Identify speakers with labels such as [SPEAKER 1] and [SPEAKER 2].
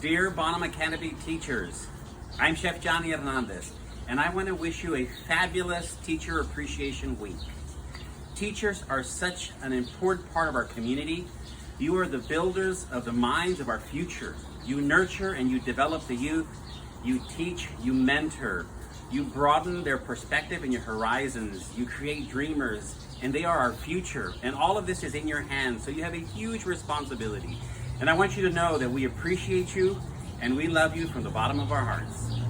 [SPEAKER 1] Dear Bonham Academy teachers, I'm Chef Johnny Hernandez, and I want to wish you a fabulous Teacher Appreciation Week. Teachers are such an important part of our community. You are the builders of the minds of our future. You nurture and you develop the youth. You teach, you mentor, you broaden their perspective and your horizons. You create dreamers, and they are our future. And all of this is in your hands, so you have a huge responsibility. And I want you to know that we appreciate you and we love you from the bottom of our hearts.